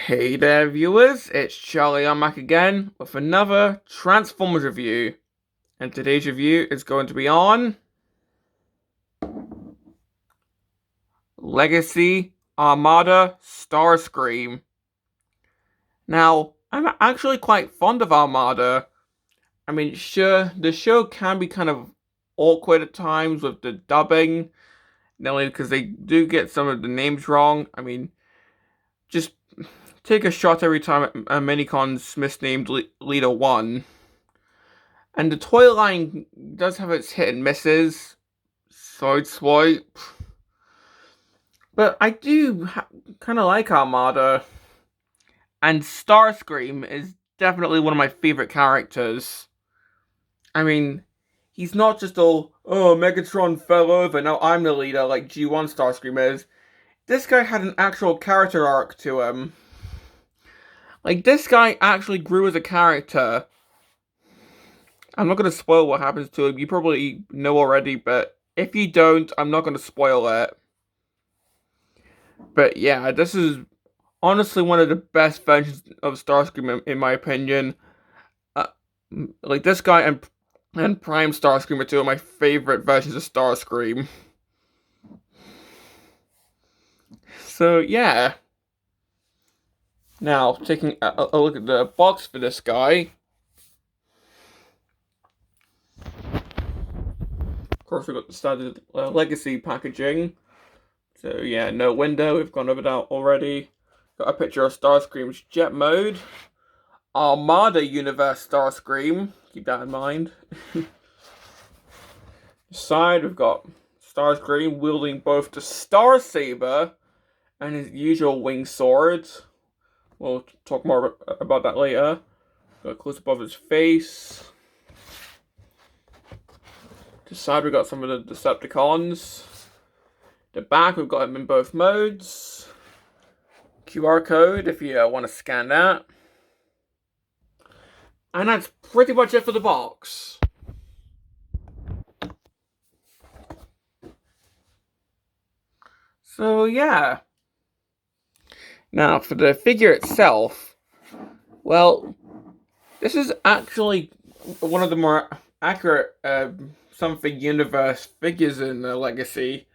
Hey there, viewers, it's Charlie. I'm back again with another Transformers review. And today's review is going to be on Legacy Armada Starscream. Now, I'm actually quite fond of Armada. I mean, sure, the show can be kind of awkward at times with the dubbing, not only because they do get some of the names wrong. I mean, just take a shot every time a Minicon's misnamed Leader 1. And the toy line does have its hit and misses. Sideswipe. But I do kind of like Armada. And Starscream is definitely one of my favorite characters. I mean, he's not just all, oh, Megatron fell over, now I'm the leader, like G1 Starscream is. This guy had an actual character arc to him. Like, this guy actually grew as a character. I'm not going to spoil what happens to him. You probably know already, but if you don't, I'm not going to spoil it. But yeah, this is honestly one of the best versions of Starscream in my opinion. Uh, like this guy and Prime Starscream are two of my favorite versions of Starscream. So yeah. Now, taking a look at the box for this guy. Of course, we've got the standard legacy packaging. So yeah, no window, we've gone over that already. Got a picture of Starscream's jet mode. Armada Universe Starscream, keep that in mind. Side, we've got Starscream wielding both the Star Saber and his usual wing sword. We'll talk more about that later. Got a close up of his face. To the side, we've got some of the Decepticons. The back, we've got him in both modes. QR code if you want to scan that. And that's pretty much it for the box. So yeah. Now for the figure itself, well, this is actually one of the more accurate Something Universe figures in the Legacy.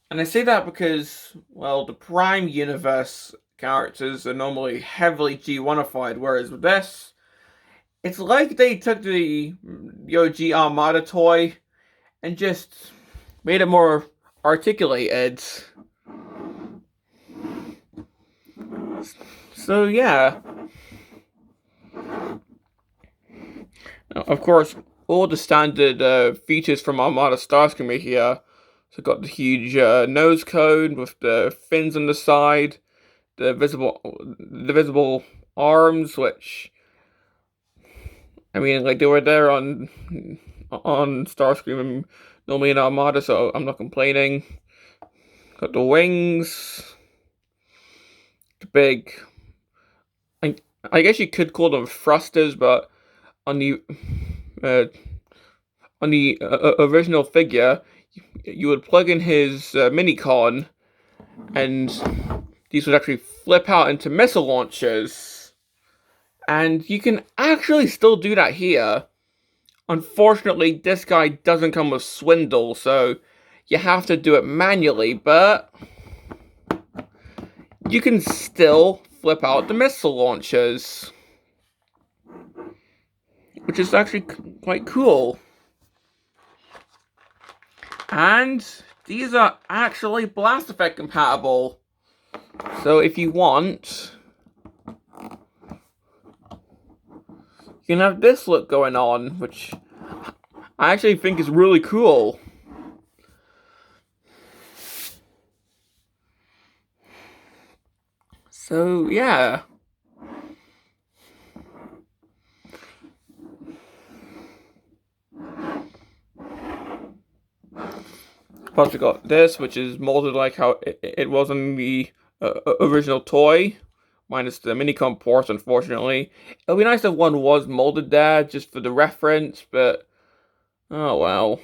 And I say that because, well, the Prime Universe characters are normally heavily G1ified, whereas with this, it's like they took the OG Armada toy and just made it more articulated. So yeah. Now, of course, all the standard features from Armada Starscream are here. So got the huge nose cone with the fins on the side, the visible arms, which I mean, like they were there on Starscream and normally in Armada, so I'm not complaining. Got the wings, the big. I guess you could call them thrusters, but on the original figure, you would plug in his Minicon, and these would actually flip out into missile launchers. And you can actually still do that here. Unfortunately, this guy doesn't come with Swindle, so you have to do it manually, but you can still flip out the missile launchers, which is actually quite cool. And these are actually blast effect compatible. So if you want, you can have this look going on, which I actually think is really cool. So yeah. Plus we got this, which is molded like how it was in the original toy, minus the Minicom ports, unfortunately. It'll be nice if one was molded there, just for the reference, but oh well.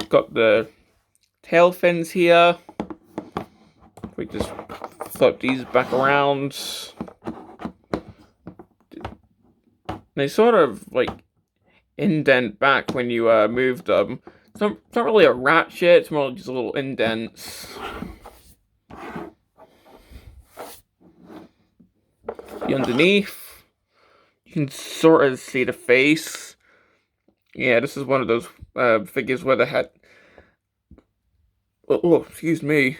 Got the tail fins here. We just flip these back around. They sort of like indent back when you move them. It's not really a ratchet, it's more like just little indents. The underneath, you can sort of see the face. Yeah, this is one of those figures where the head... Oh, excuse me.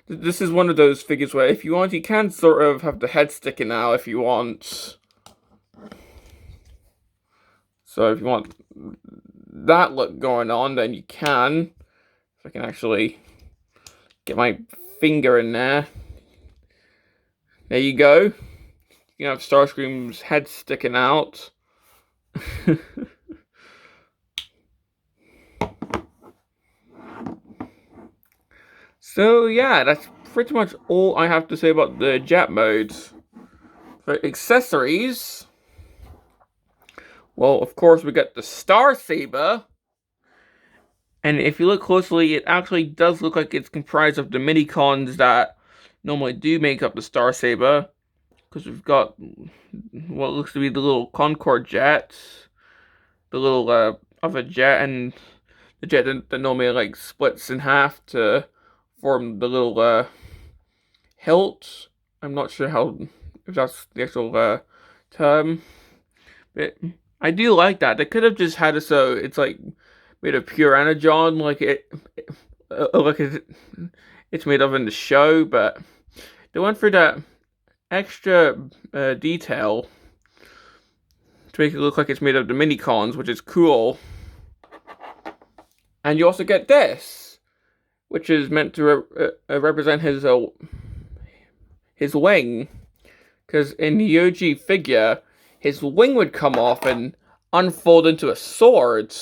This is one of those figures where if you want, you can sort of have the head sticking out if you want. So if you want that look going on, then you can. If I can actually get my finger in there. There you go. You can have Starscream's head sticking out. So yeah, that's pretty much all I have to say about the jet modes. For accessories, well, of course, we got the Star Saber. And if you look closely, it actually does look like it's comprised of the mini-cons that normally do make up the Star Saber. Because we've got what looks to be the little Concorde jet, the little other jet, and the jet that normally like splits in half to form the little hilt. I'm not sure if that's the actual term, but I do like that. They could have just had it so it's like made of pure energon, like it's made of in the show, but they went for that extra detail to make it look like it's made of the mini-cons, which is cool. And you also get this, which is meant to represent his wing, because in the OG figure, his wing would come off and unfold into a sword.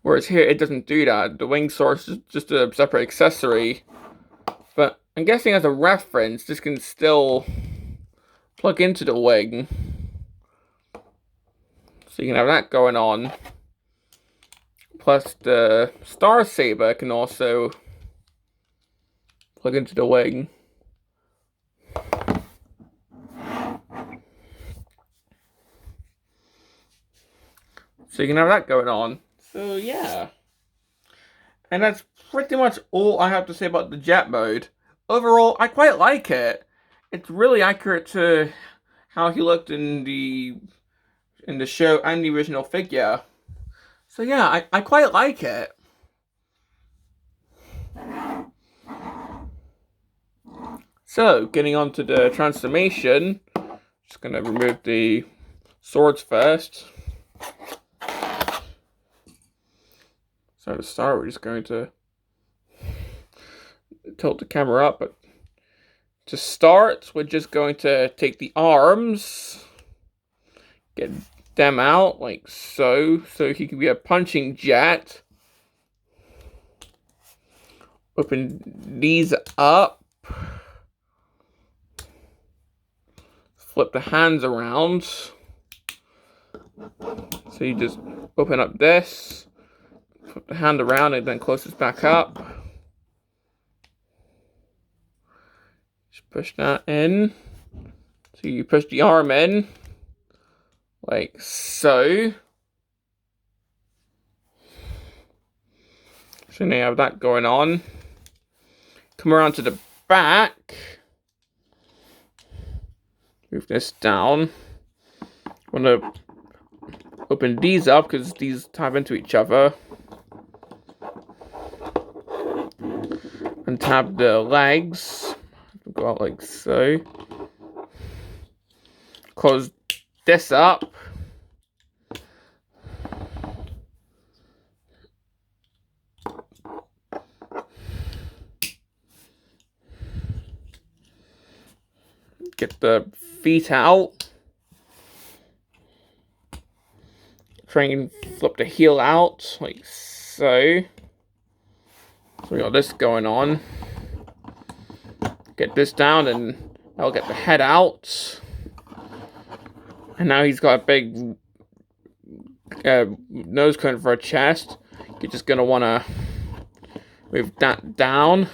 Whereas here, it doesn't do that. The wing source is just a separate accessory. But I'm guessing as a reference, this can still plug into the wing. So you can have that going on. Plus the Star Saber can also plug into the wing. So you can have that going on. So yeah. And that's pretty much all I have to say about the jet mode. Overall, I quite like it. It's really accurate to how he looked in the show and the original figure. So yeah, I quite like it. So, getting on to the transformation. Just gonna remove the swords first. So to start, we're just going to tilt the camera up, but to start, we're just going to take the arms, get them out like so he can be a punching jet. Open these up, flip the hands around, so you just open up this, flip the hand around, and then close this back up. Just push that in. So you push the arm in, like so. So now you have that going on. Come around to the back. Move this down. I'm going to open these up because these tab into each other. And tab the legs. Go out like so. Close this up. Get the feet out. Try and flip the heel out like so. So we got this going on. Get this down and I'll get the head out. And now he's got a big nose cone for a chest. You're just going to want to move that down.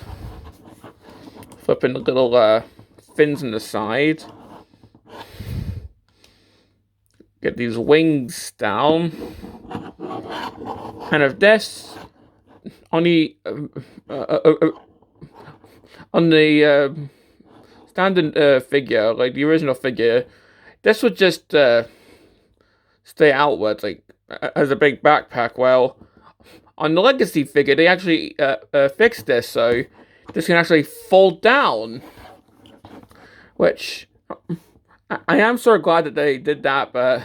flipping the little fins on the side. Get these wings down. Kind of this on the standard figure, like the original figure. This would just stay outwards, like as a big backpack. Well, on the Legacy figure, they actually fixed this, so this can actually fold down. Which I am sort of glad that they did that, but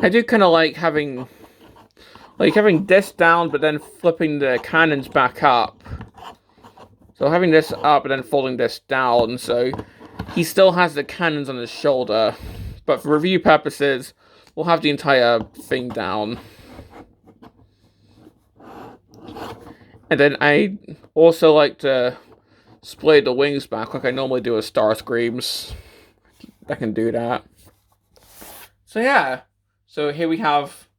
I do kind of like having this down, but then flipping the cannons back up. So having this up and then folding this down, so he still has the cannons on his shoulder, but for review purposes, we'll have the entire thing down. And then I also like to split the wings back like I normally do with Starscreams. I can do that. So yeah, so here we have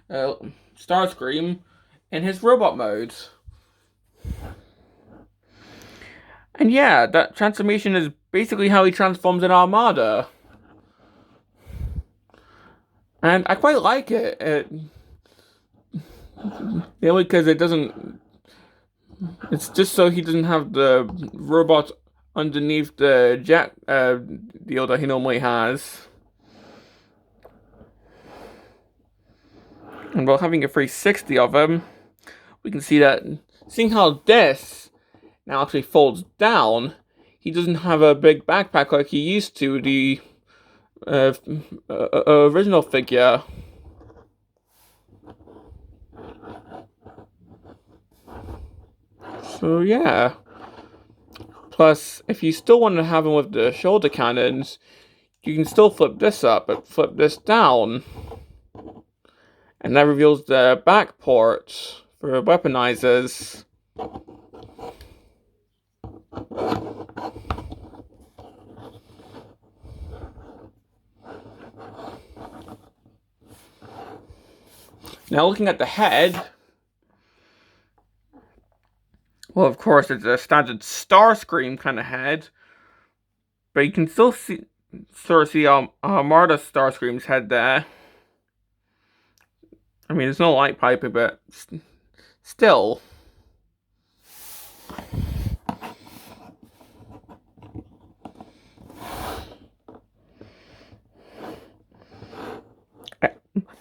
Starscream in his robot mode. And yeah, that transformation is basically how he transforms in Armada. And I quite like it. Mainly because it doesn't... It's just so he doesn't have the robot underneath the jet deal that he normally has. And while having a 360 of him, we can see that, seeing how this now actually folds down, he doesn't have a big backpack like he used to the original figure. So yeah. Plus, if you still want to have him with the shoulder cannons, you can still flip this up, but flip this down. And that reveals the back port for weaponizers. Now looking at the head, well, of course, it's a standard Starscream kind of head, but you can still see, sort of see Armada Starscream's head there. I mean, there's no light piping, but still.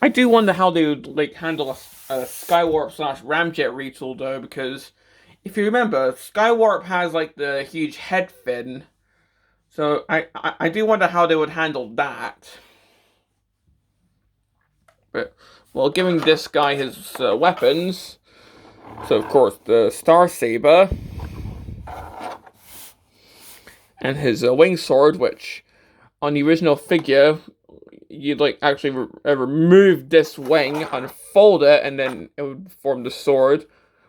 I do wonder how they would like handle a Skywarp / Ramjet retool though, because if you remember, Skywarp has like the huge head fin, so I do wonder how they would handle that. But well, giving this guy his weapons, so of course the Star Saber and his wing sword, which on the original figure you'd like actually remove this wing, unfold it, and then it would form the sword.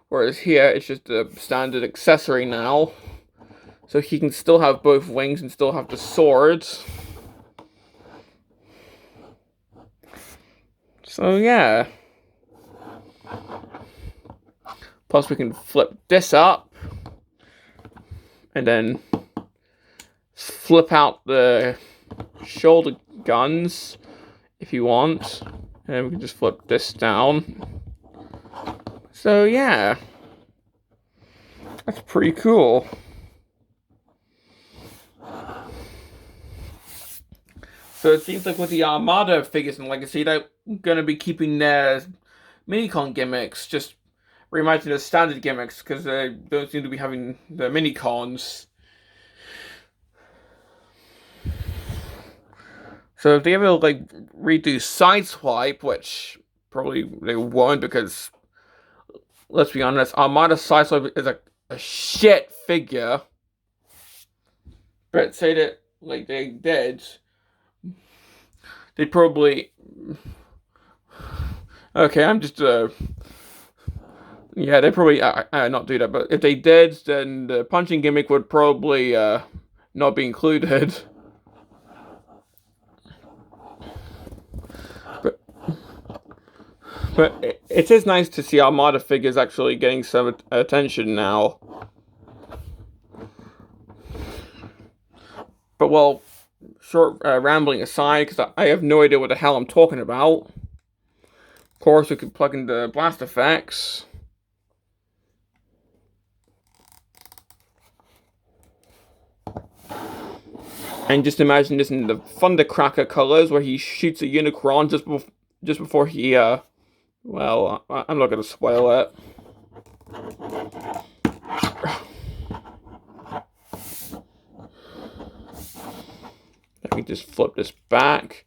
Whereas here it's just a standard accessory now, so he can still have both wings and still have the sword. So yeah. Plus we can flip this up and then flip out the shoulder guns if you want, and we can just flip this down. So yeah, that's pretty cool. So it seems like with the Armada figures in Legacy, they're going to be keeping their Minicon gimmicks, just reimagining the standard gimmicks, because they don't seem to be having the Minicons. So if they ever like redo Sideswipe, which probably they won't, because let's be honest, Armada Sideswipe is a shit figure. But say that like they did, they'd probably... Okay, I'm just yeah, they probably not do that, but if they did, then the punching gimmick would probably not be included. But it is nice to see Armada figures actually getting some attention now. But well, short rambling aside, because I have no idea what the hell I'm talking about. Of course, we could plug in the blast effects. And just imagine this in the Thundercracker colors, where he shoots a Unicron just before he, well, I'm not going to spoil it. Let me just flip this back.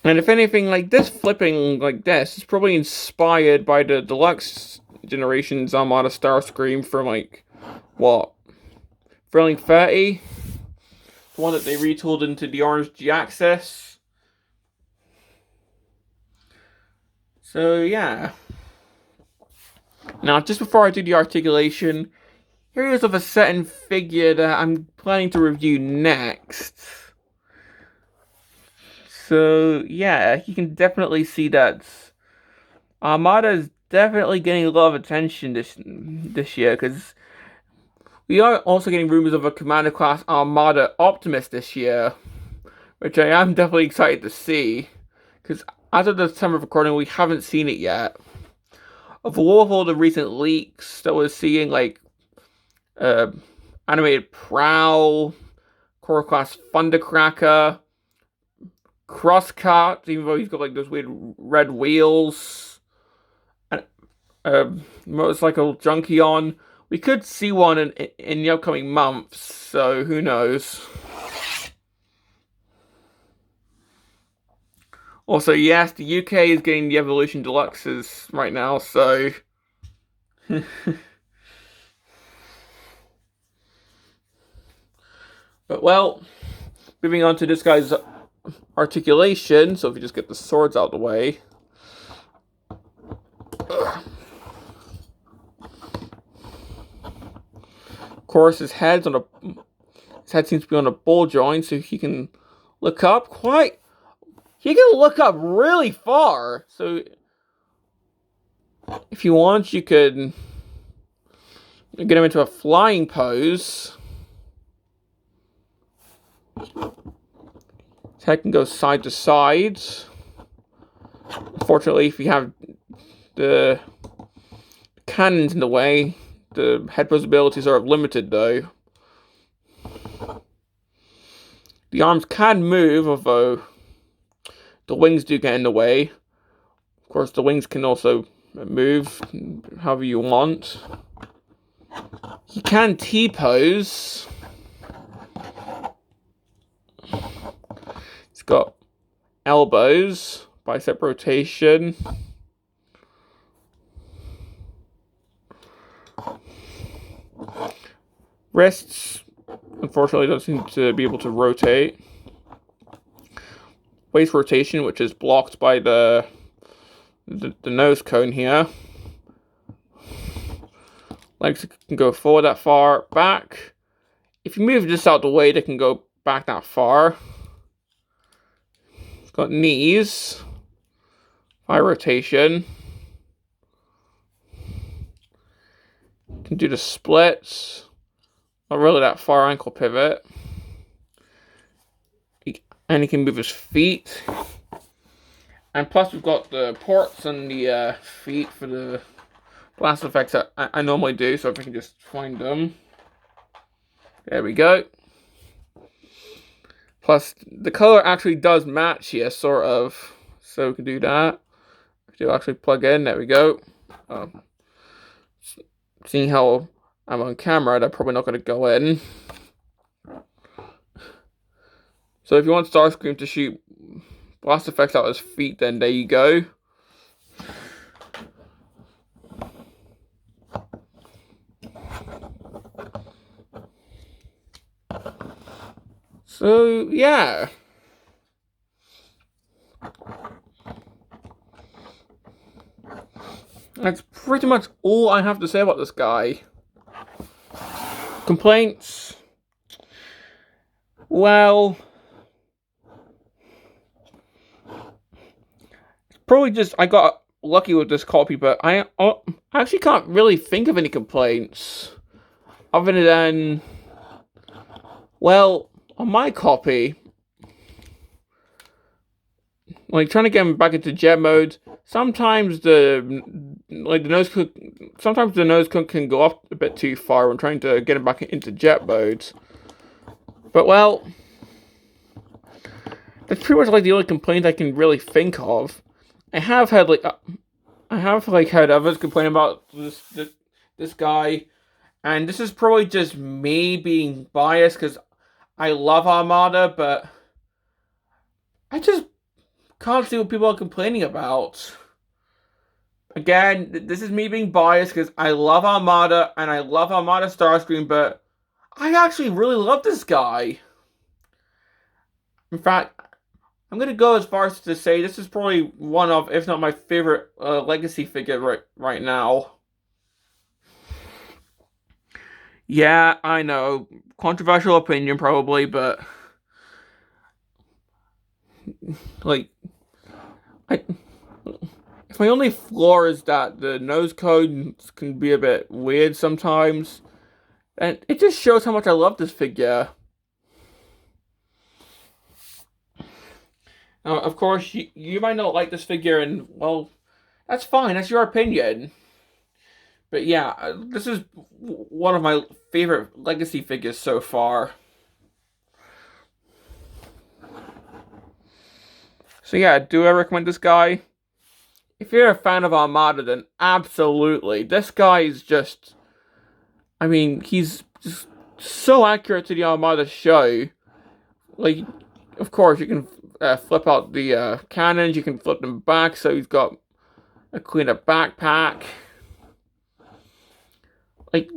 And if anything, like this flipping like this is probably inspired by the deluxe generation's Armada Starscream from like, what? Thrilling 30? The one that they retooled into the orange G-axis. So yeah. Now, just before I do the articulation, here is of a certain figure that I'm planning to review next. So yeah, you can definitely see that Armada is definitely getting a lot of attention this year, because we are also getting rumors of a Commander Class Armada Optimus this year, which I am definitely excited to see, because as of the time of recording, we haven't seen it yet. Of all the recent leaks that we're seeing, like animated Prowl, Core Class Thundercracker, Crosscut, even though he's got like those weird red wheels, and Motorcycle Junkion. We could see one in the upcoming months, so who knows. Also, yes, the UK is getting the Evolution Deluxes right now, so... But, well, moving on to this guy's articulation, so if you just get the swords out of the way. Of course, his head seems to be on a ball joint, so he can look up quite... He can look up really far, so if you want, you could get him into a flying pose. His head can go side to side. Unfortunately, if you have the cannons in the way, the head pose abilities are limited, though. The arms can move, although the wings do get in the way. Of course, the wings can also move however you want. He can T-pose. He's got elbows, bicep rotation. Wrists, unfortunately, don't seem to be able to rotate. Waist rotation, which is blocked by the nose cone here. Legs can go forward that far, back. If you move this out the way, they can go back that far. It's got knees, high rotation. Can do the splits. Not really that far ankle pivot. And he can move his feet. And plus we've got the ports on the feet for the blast effects that I normally do. So if I can just find them. There we go. Plus the color actually does match here, sort of. So we can do that. If you actually plug in, there we go. Seeing how I'm on camera, they're probably not going to go in. So if you want Starscream to shoot blast effects out his feet, then there you go. So, yeah. That's pretty much all I have to say about this guy. Complaints? Well, probably just I got lucky with this copy, but I actually can't really think of any complaints. other than, well, on my copy, like trying to get him back into jet mode, sometimes sometimes the nose cone can go up a bit too far when trying to get him back into jet mode. But well, that's pretty much like the only complaint I can really think of. I have had like had others complain about this guy, and this is probably just me being biased because I love Armada, but I just can't see what people are complaining about. Again, this is me being biased because I love Armada and I love Armada Starscream, but I actually really love this guy. In fact, I'm gonna go as far as to say this is probably one of, if not my favorite, legacy figure right now. Yeah, I know, controversial opinion probably, but like, I if my only flaw is that the nose cone can be a bit weird sometimes, and it just shows how much I love this figure. Of course, you might not like this figure, and well, that's fine. That's your opinion. But yeah, this is one of my favorite legacy figures so far. So yeah, do I recommend this guy? If you're a fan of Armada, then absolutely. This guy is just, I mean, he's just so accurate to the Armada show. Like, of course, you can flip out the cannons, you can flip them back, so he's got a cleaner backpack. Like,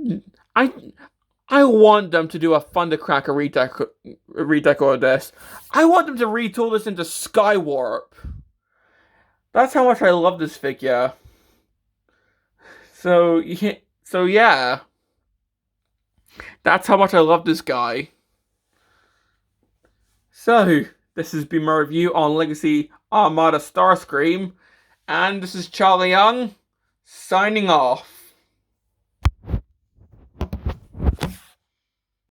I I want them to do a Thundercracker redeco of this. I want them to retool this into Skywarp. That's how much I love this figure. So yeah, that's how much I love this guy. So this has been my review on Legacy Armada Starscream, and this is Charlie Young signing off.